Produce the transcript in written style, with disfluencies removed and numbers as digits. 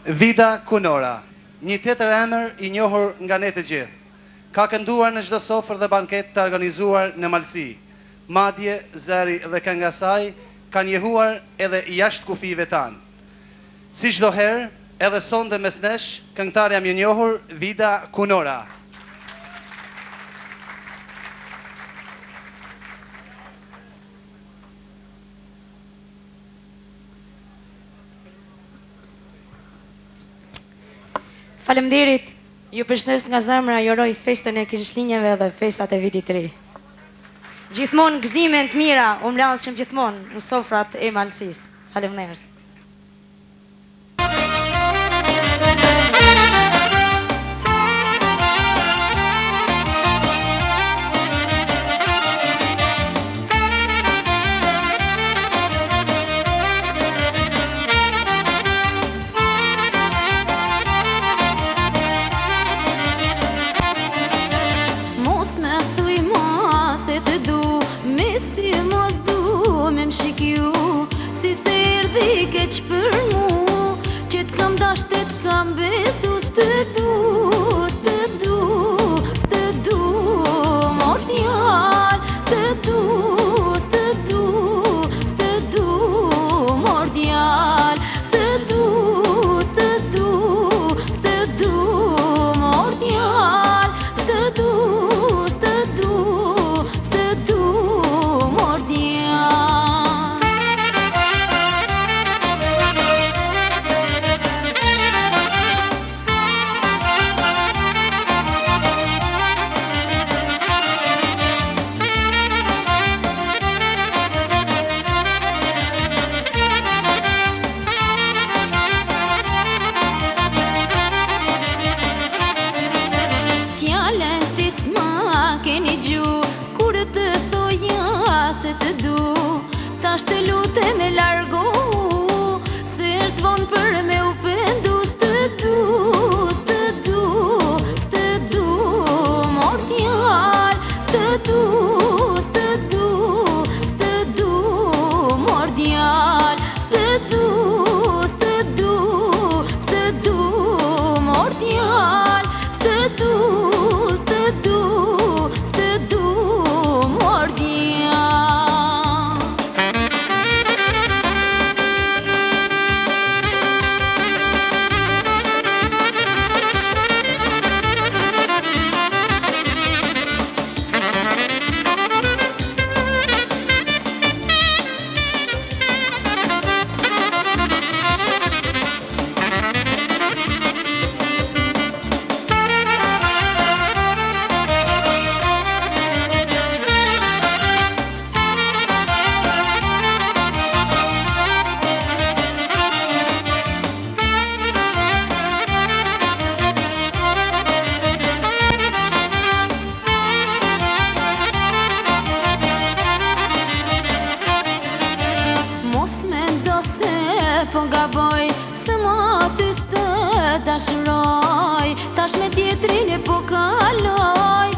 Vida Kunora, një tjetër emër I njohur nga ne të gjithë. Ka kënduar në çdo sofër dhe banket të organizuar në Malsi. Madje, zëri dhe kënga saj kanë jehuar edhe jashtë kufive tanë. Si çdo herë, edhe sonde mes nesh, këngëtarja më e njohur Vida Kunora. Faleminderit, ju përshëndes nga zemra, ju uroj festën e Krishtlindjeve dhe festat e vitit të ri. Gjithmonë gëzime të mira, u mbledhshim gjithmonë në sofrat e Malsisë. Faleminderit. Që për mu, që t'kam dasht e t'kam besu, s'të du, mor djall, s'të du, mor djall, s'të du, mor djall, s'të du, mor djall. Tash të lute me largo, se është vonë për me u pendu, s'të du, mor djall, s'të du, mor djall, s'të du, mor djall, s'të du, mor djall. Po gaboj, se ma ty s'të dashuroj, tash me tjetrin e po kaloj,